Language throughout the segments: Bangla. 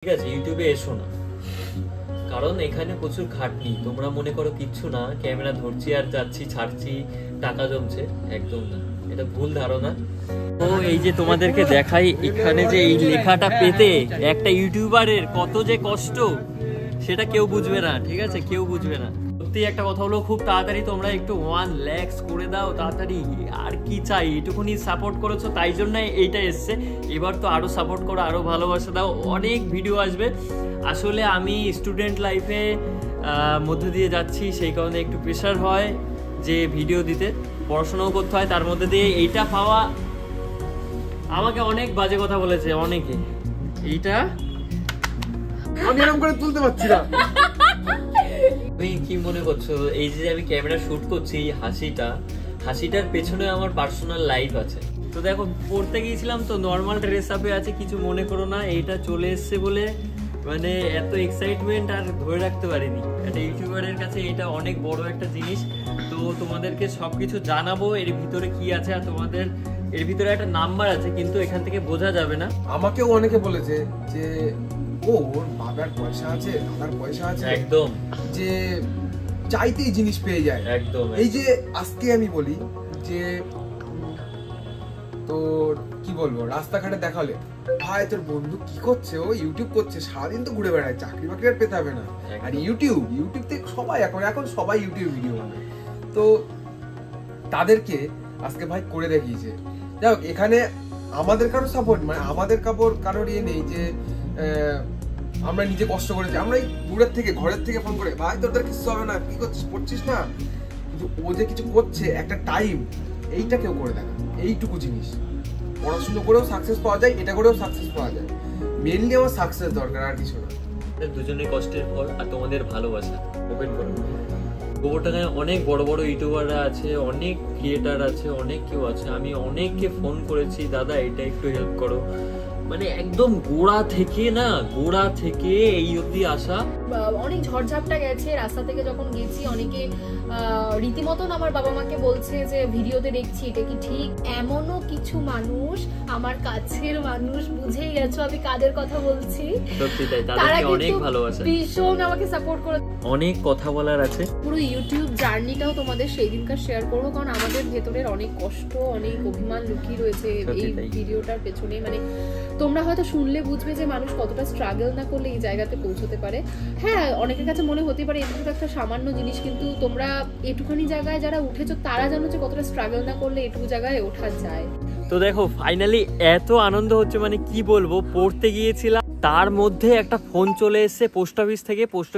ঠিক আছে, ইউটিউবে এসো না, কারণ এখানে প্রচুর খাটনি। তোমরা মনে করো কিচ্ছু না, ক্যামেরা ধরছি আর যাচ্ছি ছাড়ছি, টাকা জমছে, একদম না, এটা ভুল ধারণা। তো এই যে তোমাদেরকে দেখাই, এখানে যে এই লেখাটা পেতে একটা ইউটিউবারের কত যে কষ্ট সেটা কেউ বুঝবে না, ঠিক আছে, কেউ বুঝবে না। সত্যি একটা কথা হলো, খুব তাড়াতাড়ি তোমরা একটু 1 লাখ করে দাও তাড়াতাড়ি, আর কি চাই, এটুকুনি সাপোর্ট করেছো তাই জন্য এইটা এসছে। এবার তো আরো সাপোর্ট করো, আরো ভালোবাসা দাও, অনেক ভিডিও আসবে। আসলে আমি স্টুডেন্ট লাইফে মধ্যে দিয়ে যাচ্ছি, সেই কারণে একটু প্রেশার হয় যে ভিডিও দিতে, পড়াশোনাও করতে হয়, তার মধ্যে দিয়ে এইটা পাওয়া। আমাকে অনেক বাজে কথা বলেছে অনেকে, এইটা আমি এরকম করে তুলতে পারছি না। তুমি কি মনে করছো এই যে আমি ক্যামেরা শুট করছি, হাসিটার পেছনে আমার পার্সোনাল লাইফ আছে। তো দেখো, পড়তে গিয়েছিলাম তো নর্মাল ড্রেস আপে আছে, কিছু মনে করো না। এইটা চলে এসছে বলে মানে এত এক্সাইটমেন্ট আর ধরে রাখতে পারিনি। একটা ইউটিউবারের কাছে এটা অনেক বড় একটা জিনিস। তো তোমাদেরকে সবকিছু জানাবো এর ভিতরে কি আছে, আর তোমাদের এর ভিতরে একটা নাম্বার আছে, কিন্তু এখান থেকে বোঝা যাবে না। আমাকেও অনেকে বলেছে যে ওর বাবার পয়সা আছে, দাদার পয়সা আছে, একদম, যে চাইতেই জিনিস পেয়ে যায়। একদম। এই যে আজকে আমি বলি যে তোর কি বলবো, রাস্তাঘাটে দেখালে ভাই তোর বন্ধু কি করছে, ও ইউটিউব করছে, সারাদিন তো ঘুরে বেড়ায়, চাকরি বাকরি আর পেতে হবে না। আর ইউটিউব থেকে সবাই এখন সবাই ইউটিউব ভিডিও বানায়। তো তাদেরকে আজকে ভাই করে দেখিয়েছে। যাই হোক, এখানে আমাদের কারো সাপোর্ট মানে আমাদের কারোর ইয়ে নেই যে আমরা নিজে কষ্ট করেছি। আমরা এই দূরের থেকে ঘরের থেকে ফোন করে, ভাই তোর কিছু হবে না, কি করছিস, পড়ছিস না, কিন্তু ও যে কিছু করছে একটা টাইম, এইটা কেউ করে দেখা, এইটুকু জিনিস। পড়াশুনো করেও সাকসেস পাওয়া যায়, এটা করেও সাকসেস পাওয়া যায়। মেনলি আমার সাকসেস দরকার, আর কিছু না। দুজনের কষ্টের ফল আর তোমাদের ভালোবাসা। ওপেন করো। গোবরটাকায় অনেক বড় বড় ইউটিউবাররা আছে, অনেক ক্রিয়েটার আছে, অনেক কেউ আছে। আমি অনেককে ফোন করেছি, দাদা এটা একটু হেল্প করো, মানে একদম গোড়া থেকে এই অবধি আসা। অনেক ঝড়ঝাপটা গেছে, রাস্তা থেকে যখন গেছি অনেকে রীতিমতন আমার বাবা মাকে বলছে যে ভিডিওতে দেখছি এটা কি ঠিক। এমনও কিছু মানুষ, আমার কাছের মানুষ, বুঝেই গেছো আমি কাদের কথা বলছি, সত্যি তাই, তাদেরকে অনেক ভালোবাসা, ভীষণ আমাকে সাপোর্ট করে। অনেক কথা বলার আছে। পুরো ইউটিউব জার্নিটাও তোমাদের সেই দিনকার শেয়ার করবো, কারণ আমাদের ভেতরের অনেক কষ্ট, অনেক অভিমান লুকিয়ে রয়েছে এই ভিডিওটার পেছনে। মানে তোমরা হয়তো শুনলে বুঝবে যে মানুষ কতটা স্ট্রাগল না করলে এই জায়গাতে পৌঁছতে পারে। হ্যাঁ, অনেকের কাছে মনে হতে পারে এটুকু একটা সামান্য জিনিস, কিন্তু তোমরা এটুখানি জায়গায় যারা উঠেছো তারা জানো যে কতটা স্ট্রাগল না করলে এটুকু জায়গায় ওঠা যায়। তো দেখো, ফাইনালি এত আনন্দ হচ্ছে, মানে কি বলবো। পড়তে গিয়েছিলাম, তার মধ্যে একটা ফোন চলে এসেছে পোস্ট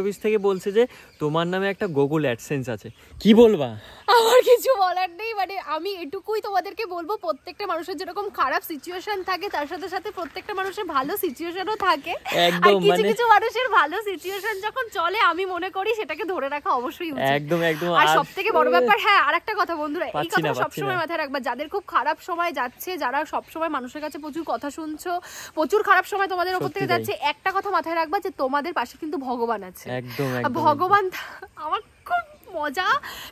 অফিস থেকে বলছে যে তোমার নামে একটা গুগল অ্যাডসেন্স আছে। কি বলবা? আমার কিছু বলার নেই। মানে আমি এটুকুই তোমাদেরকে বলবো, প্রত্যেকটা মানুষের যেরকম খারাপ সিচুয়েশন থাকে, তার সাথে সাথে প্রত্যেকটা মানুষের ভালো সিচুয়েশনও থাকে। একদম, কিছু কিছু মানুষের ভালো সিচুয়েশন যখন চলে, আমি মনে করি সেটাকে ধরে রাখা অবশ্যই উচিত। একদম। আর সবথেকে বড় ব্যাপার, হ্যাঁ আরেকটা কথা বন্ধুরা, এই কথা সবসময় মাথায় রাখবা, যাদের খুব খারাপ সময় যাচ্ছে, যারা সবসময় মানুষের কাছে প্রচুর কথা শুনছো, প্রচুর খারাপ সময় তোমাদের উপর থেকে যাচ্ছে, একটা কথা মাথায় রাখবা যে তোমাদের পাশে কিন্তু ভগবান আছে। একদম। ভগবান, আমার খুব মজা,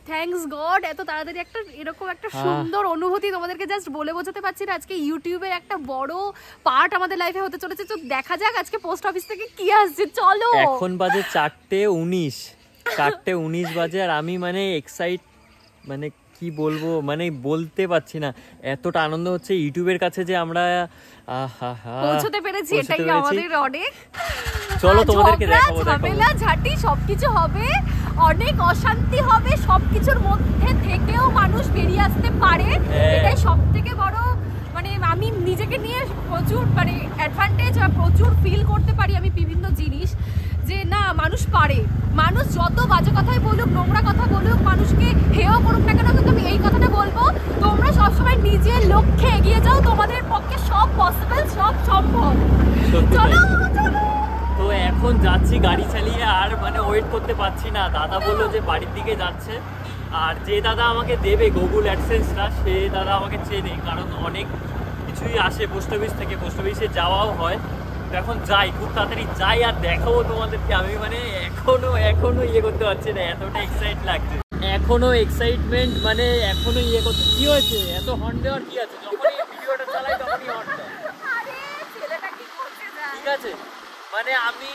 থ্যাঙ্কস গড, এত তাড়াতাড়ি একটা এরকম একটা সুন্দর অনুভূতি তোমাদেরকে জাস্ট বলে বোঝাতে পারছি না। আজকে ইউটিউবের একটা বড় পার্ট আমাদের লাইফে হতে চলেছে। তো দেখা যাক আজকে পোস্ট অফিস থেকে কি আসছে। চলো, এখন বাজে 4:19 বাজে, আর আমি মানে এক্সাইট, মানে কি বলবো, মানে বলতে পারছি না, এতটা আনন্দ হচ্ছে ইউটিউবের কাছে যে আমরা পৌঁছতে পেরেছি, এটাই আমাদের অনেক। চলো তোমাদেরকে দেখাবো, ঝামেলা ঝাঁটি সবকিছু হবে, অনেক অশান্তি হবে, সবকিছুর মধ্যে থেকেও মানুষ বেরিয়ে আসতে পারে, এটাই সবথেকে বড়। মানে আমি নিজেকে নিয়ে প্রচুর মানে অ্যাডভান্টেজ বা প্রচুর ফিল করতে পারি আমি বিভিন্ন জিনিস, যে না মানুষ পারে। মানুষ যত বাজে কথাই বলুক, নোংরা কথা বলুক, মানুষকে হেয় করুক না কেন, কিন্তু আমি এই কথাটা বলবো, তোমরা সবসময় নিজের লক্ষ্যে এগিয়ে যাও, তোমাদের পক্ষে সব পসিবল, সব সম্ভব। চলো চলো। তো এখন যাচ্ছি গাড়ি চালিয়ে, আর মানে ওয়েট করতে পারছি না। দাদা বললো যে বাড়ির দিকে যাচ্ছে, আর যে দাদা আমাকে দেবে গুগল অ্যাডসেন্সটা, সে দাদা আমাকে চেনে, কারণ অনেক কিছুই আসে পোস্ট অফিস থেকে, পোস্ট অফিসে যাওয়াও হয়। তো এখন যাই, খুব তাড়াতাড়ি যাই, আর দেখাবো তোমাদেরকে। আমি মানে এখনো ইয়ে করতে পারছি না, এতটা এক্সাইট লাগছে, এখনো এক্সাইটমেন্ট, মানে এখনো ইয়ে করতে। কি হয়েছে এত হর্ন দেওয়ার কি আছে? যখনই ভিডিওটা চালাই তখনই হর্ন দেয়, ঠিক আছে। মানে মানে আমি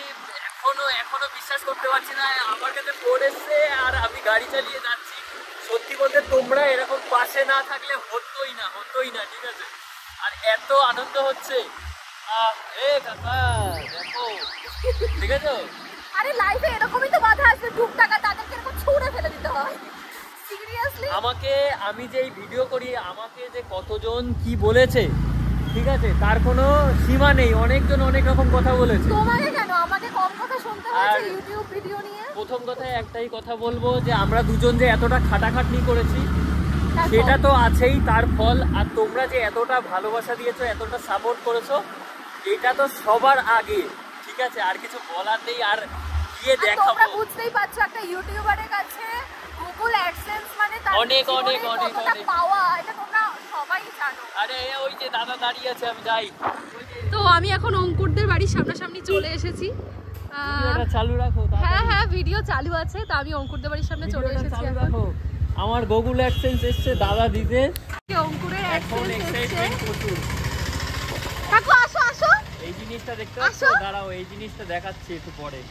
এখনো বিশ্বাস করতে পারছি না আমার কাছে ফোন এসছে আর আমি গাড়ি চালিয়ে যাচ্ছি। সত্যি বলতে তোমরা এরকম পাশে না থাকলে হতোই না, ঠিক আছে? আর এত আনন্দ হচ্ছে, কাকা দেখো, ঠিক আছে? আরে লাইফে এরকমই তো বাধা আছে, টুকটাকা তাদেরকে এরকম ছুঁড়ে ফেলে দিতে হয়। সিরিয়াসলি আমি যে এই ভিডিও করি আমাকে যে কতজন কি বলেছে, ঠিক আছে, তার কোনো সীমা নেই। অনেকজন অনেক রকম কথা বলেছে। তোমাকে কেন, আমাকে কম কথা শুনতে হয়েছে ইউটিউব ভিডিও নিয়ে? প্রথম কথায় একটাই কথা বলবো যে আমরা দুজন যে এতটা খাটাখাটনি করেছি সেটা তো আছেই, তার ফল। আর তোমরা যে এতটা ভালোবাসা দিয়েছো, এতটা সাপোর্ট করেছো, এটা তো সবার আগে, ঠিক আছে? আর কিছু বলার নেই। আর গিয়ে দেখাবো, তোমরা বুঝতেই পারছো একটা ইউটিউবারের কাছে গুগল অ্যাডসেন্স মানে তার অনেক পাওয়া, এটা তোমরা সবাই জানো। আরে ওই যে দাদা দাঁড়িয়ে আছে, আমি যাই। তো আমি এখন অঙ্কুরদের বাড়ির সামনাসামনি চলে এসেছি। ভিডিওটা চালু রাখো। হ্যাঁ ভিডিও চালু আছে। তো আমি অঙ্কুরদের বাড়ির সামনে চলে এসেছি এখন। আমার গুগল অ্যাডসেন্স এসেছে দাদা দিতে। অঙ্কুরের এখন এক্সাইটমেন্ট প্রচুর। কাকু আসো এই জিনিসটা দেখতে পাচ্ছ? দাঁড়াও, এই জিনিসটা দেখাচ্ছি একটু পরে।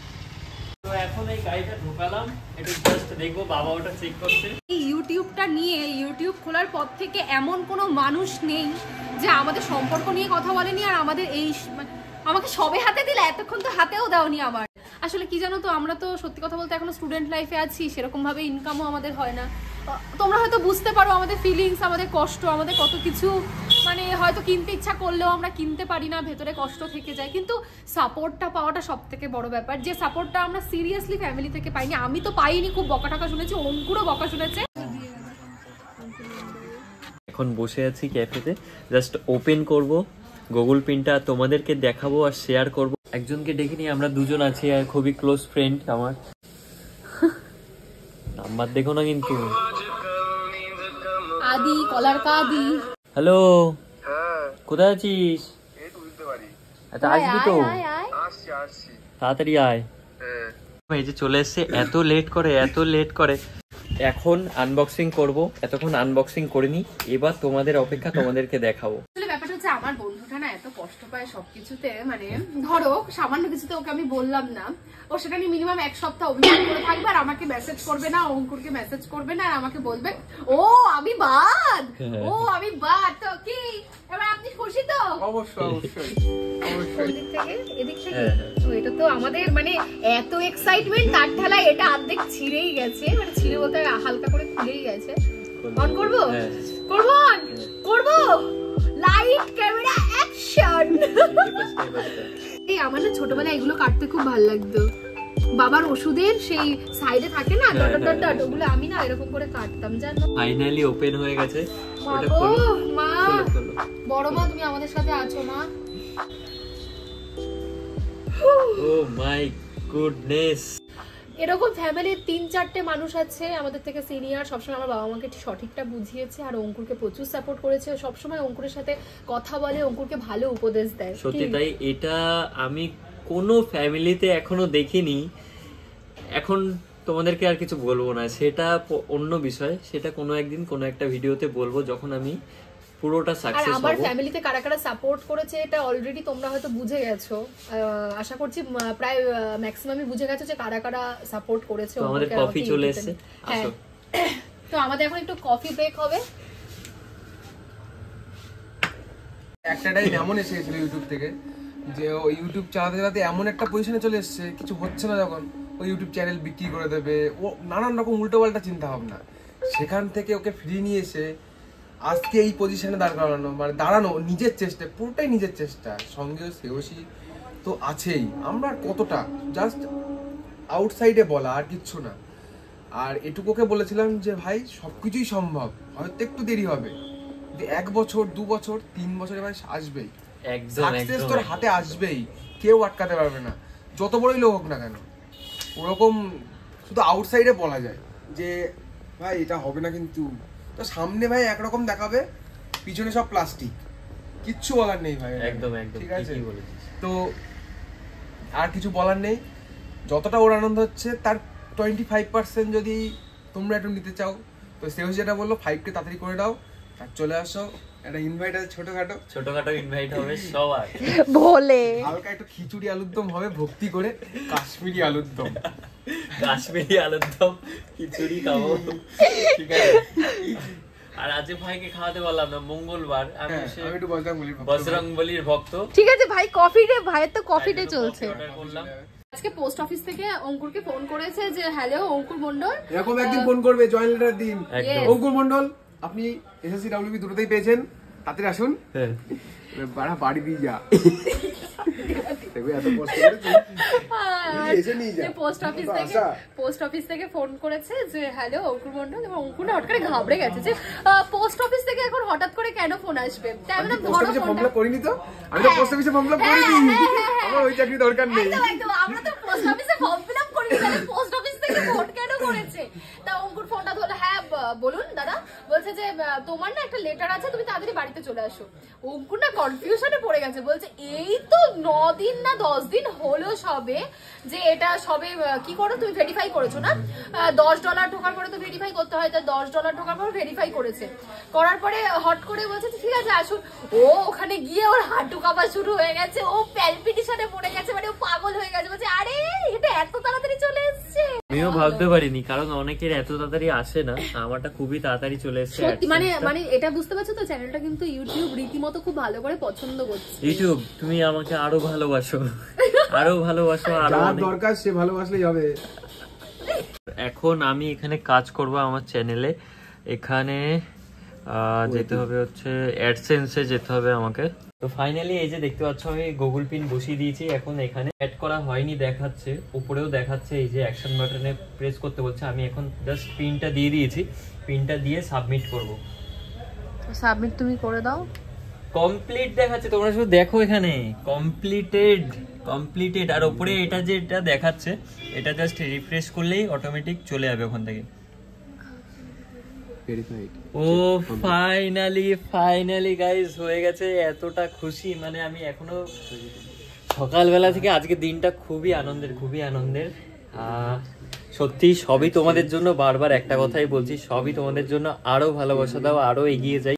তো এখন এই গাড়িটা ঢোকালাম, একটু জাস্ট দেখবো, বাবা ওটা চেক করছে। এই ইউটিউবটা নিয়ে, ইউটিউব খোলার পর থেকে এমন কোনো মানুষ নেই যে আমাদের সম্পর্ক নিয়ে কথা বলেনি। আর আমাদের আমাকে সবে হাতে দিলে, এতক্ষণ তো হাতেও দাওনি আমার। আসলে কি জানো তো, আমরা তো সত্যি কথা বলতে এখনো স্টুডেন্ট লাইফে আছি, সেরকম ভাবে ইনকামও আমাদের হয় না। তোমরা হয়তো বুঝতে পারো আমাদের ফিলিংস, আমাদের কষ্ট, আমাদের কত কিছু, মানে হয়তো কিনতে ইচ্ছা করলেও আমরা কিনতে পারি না, ভেতরে কষ্ট থেকে যায়। কিন্তু সাপোর্টটা পাওয়াটা সব থেকে বড় ব্যাপার, যে সাপোর্টটা আমরা সিরিয়াসলি ফ্যামিলি থেকে পাইনি। আমি তো পাইনি, খুব বকা টাকা শুনেছি, অঙ্কুরও বকা শুনেছে। এখন বসে আছি ক্যাফেতে, জাস্ট ওপেন করব গুগল পিনটা, তোমাদেরকে দেখাবো আর শেয়ার করব। একজনকে ডেকে নিয়ে আমরা দুজন আছি, আর খুবই ক্লোজ ফ্রেন্ড আমার। নাম্বার দেখো না কিন্তু। আদি কলার কাদি। হ্যালো, কোথায় আছিস? আচ্ছা আসবি তো? তাড়াতাড়ি আয়। এই যে চলে এসছে, এত লেট করে। এখন আনবক্সিং করব, এতক্ষণ আনবক্সিং করিনি, এবার তোমাদের অপেক্ষা, তোমাদেরকে দেখাবো। আসলে ব্যাপারটা হচ্ছে, আমার বন্ধুটা না এত কষ্ট পায় সবকিছুতে, মানে ধরো সামান্য কিছুতে ওকে আমি বললাম না, ও সেটা নিয়ে মিনিমাম এক সপ্তাহ অভিমান করে থাকবে, আর আমাকে মেসেজ করবে না, অঙ্কুরকে মেসেজ করবে না, আর আমাকে বলবে ও আমি বাদ। তো কি এবার আপনি খুশি তো? অবশ্যই এদিক থেকে তো এটা তো আমাদের মানে এত এক্সাইটমেন্ট, তার ঠেলায় এটা অর্ধেক ছিঁড়েই গেছে, মানে ছিঁড়ে বলতে হালকা করে খুলেই গেছে। অন করবো? করবো লাইট ক্যামেরা অ্যাকশন। এই আমার না ছোটবেলায় এগুলো কাটতে খুব ভালো লাগতো। বাবার ওষুধের সেই সাইডে থাকে না ডট, ওগুলো আমি না এরকম করে কাটতাম, জানো। ফাইনালি ওপেন হয়ে গেছে। মা, বড় মা তুমি আমাদের সাথে আছো মা? ও মাই গুডনেস। এরকম ফ্যামিলির 3-4টে মানুষ আছে আমাদের থেকে সিনিয়র, সবসময় আমার বাবা মাকে সঠিকটা বুঝিয়েছে, আর অঙ্কুরকে প্রচুর সাপোর্ট করেছে। সবসময় অঙ্কুরের সাথে কথা বলে, অঙ্কুরকে ভালো উপদেশ দেয়। সত্যি তাই, এটা আমি কোনো ফ্যামিলিতে এখনো দেখিনি। এখন তোমাদেরকে আর কিছু বলবো না, সেটা অন্য বিষয়, সেটা কোনো একদিন কোনো একটা ভিডিওতে বলবো, যখন আমি পুরোটা সাকসেস হব। আর আমার ফ্যামিলিতে কারা কারা সাপোর্ট করেছে এটা অলরেডি তোমরা হয়তো বুঝে গেছো, আশা করছি প্রায় ম্যাক্সিমামই বুঝে গেছো যে কারা কারা সাপোর্ট করেছে। তো আমাদের কফি চলে এসেছে, আসো। তো আমাদের এখন একটু কফি ব্রেক হবে। একটা টাইম এমন এসে গেছিল ইউটিউব থেকে, যে ও ইউটিউব চালাতে চালাতে এমন একটা পজিশনে চলে এসেছে, কিছু হচ্ছে না যখন, ও ইউটিউব চ্যানেল বিক্রি করে দেবে, ও নানান রকম উল্টোপাল্টা চিন্তা ভাবনা। সেখান থেকে ওকে ফিরিয়ে নিয়ে এসে আজকে এই পজিশনে দাঁড়ানো নিজের চেষ্টা, পুরোটাই নিজের চেষ্টা। সঙ্গে শ্রেয়সী তো আছেই, আমরা কতটা জাস্ট আউটসাইডে বলা, আর কিচ্ছু না। আর এটুকুকে বলেছিলাম যে ভাই সবকিছুই সম্ভব, হয়তো একটু দেরি হবে, 1 বছর 2 বছর 3 বছর ভাই আসবেই, সাকসেস তোর হাতে আসবেই, কেউ আটকাতে পারবে না, যত বড়ই লোক হোক না কেন। ওরকম শুধু আউটসাইডে বলা যায় যে ভাই এটা হবে না, কিন্তু তো সামনে ভাই একরকম দেখাবে, পিছনে সব প্লাস্টিক, কিচ্ছু বলার নেই ভাই। একদম ঠিক আছে, তো আর কিছু বলার নেই। যতটা ওর আনন্দ হচ্ছে তার 25% যদি তোমরা একটু নিতে চাও, তো সেও যেটা বললো 5কে তাড়াতাড়ি করে দাও, আর চলে আসো একটা ইনভাইট আছে ছোটখাটো, ছোটখাটো ইনভাইট হবে সবার। ভোলে হালকা একটু খিচুড়ি আলুর দম হবে ভক্তি করে, কাশ্মীরি আলুর দম। কাশ্মীরি আলুর দম খিচুড়ি খাবো, ঠিক আছে। আর আজকে ভাইকে খাওয়াতে পারলাম না, মঙ্গলবার। আমি একটু বজরংবলীর ভক্ত। ঠিক আছে ভাই, কফি ডে, ভাইয়ের তো কফি ডে চলছে। অর্ডার করলাম। আজকে পোস্ট অফিস থেকে অঙ্কুরকে ফোন করেছে যে হ্যালো অঙ্কুর মন্ডল, এরকম একদিন ফোন করবে জয়েন লেটার দিন, একদম। অঙ্কুর মন্ডল আপনি এসএসসি ডাব্লিউবি দুটোতেই পেয়েছেন, তাড়াতাড়ি আসুন। হ্যাঁ, বাড়ি দিয়ে যা, দেখবে এত কষ্ট করে তুই এসে নিয়ে যা। পোস্ট অফিস থেকে ফোন করেছে যে হ্যালো অঙ্কুর মন্ডল, এবং অঙ্কুর না হঠাৎ করে ঘাবড়ে গেছে যে পোস্ট অফিস থেকে এখন হঠাৎ করে কেন ফোন আসবে। তাই আমরা পোস্ট অফিসে ফর্ম ফিল আপ করিনি তো, আমি তো পোস্ট অফিসে ফর্ম ফিল আপ করিনি, আমার ওই চাকরি দরকার নেই। একদম আমরা তো পোস্ট অফিসে ফর্ম ফিল আপ করিনি, তাহলে পোস্ট অফিস থেকে ফোন কেন করেছে। তা অঙ্কুর ফোনটা ধরলো, হ্যাঁ বলুন দাদা, বলছে যে তোমার না একটা লেটার আছে, তুমি তাড়াতাড়ি বাড়িতে চলে আসো। অঙ্কুর না কনফিউশনে পড়ে গেছে, বলছে এই তো 9 দিন না 10 দিন হলো সবে, যে এটা সবে কি করো তুমি ভেরিফাই করেছো না, $10 ঢোকার পরে তো ভেরিফাই করতে হয়, তা $10 ঢোকার পর ভেরিফাই করেছে, করার পরে হট করে বলছে ঠিক আছে আসুন। ও ওখানে গিয়ে ওর হাঁটু কাঁপা শুরু হয়ে গেছে, ও প্যালপিটেশনে পড়ে গেছে, মানে ও পাগল হয়ে গেছে, বলছে আরে এটা এত তাড়াতাড়ি চলে এসেছে। আমিও ভাবতে পারিনি, কারণ অনেকের এত তাড়াতাড়ি আসে না, আমারটা খুবই তাড়াতাড়ি চলে এসেছে। সত্যি মানে এটা বুঝতে পারছো তো, চ্যানেলটা কিন্তু ইউটিউব রীতিমতো খুব ভালো করে পছন্দ করছে। ইউটিউব তুমি আমাকে আরো ভালোবাসো, আরো ভালোবাসো, আরো যার দরকার সে ভালোবাসলেই হবে। এখন আমি এখানে কাজ করব আমার চ্যানেলে, এখানে যেতে হবে হচ্ছে অ্যাডসেন্সে যেতে হবে আমাকে। তো ফাইনালি এই যে দেখতে পাচ্ছ আমি গুগল পিন বসিয়ে দিয়েছি, এখন এখানে অ্যাড করা হয়নি দেখাচ্ছে, উপরেও দেখাচ্ছে এই যে অ্যাকশন বাটনে প্রেস করতে বলছে। আমি এখন জাস্ট পিনটা দিয়ে দিয়েছি, পিনটা দিয়ে সাবমিট করব। সাবমিট তুমি করে দাও। কমপ্লিট দেখাচ্ছে, তোমরা শুধু দেখো এখানে কমপ্লিটেড, আর উপরে এটা যেটা দেখাচ্ছে এটা জাস্ট রিফ্রেশ করলেই অটোমেটিক চলে যাবে ওখান থেকে। ও ফাইনালি গাইস হয়ে গেছে, এতটা খুশি, মানে আমি এখনো সকালবেলা থেকে আজকে দিনটা খুবই আনন্দের। সত্যি সবই তোমাদের জন্য, বারবার একটা কথাই বলছি, সবই তোমাদের জন্য। আরো ভালোবাসা দাও, আরো এগিয়ে যাই।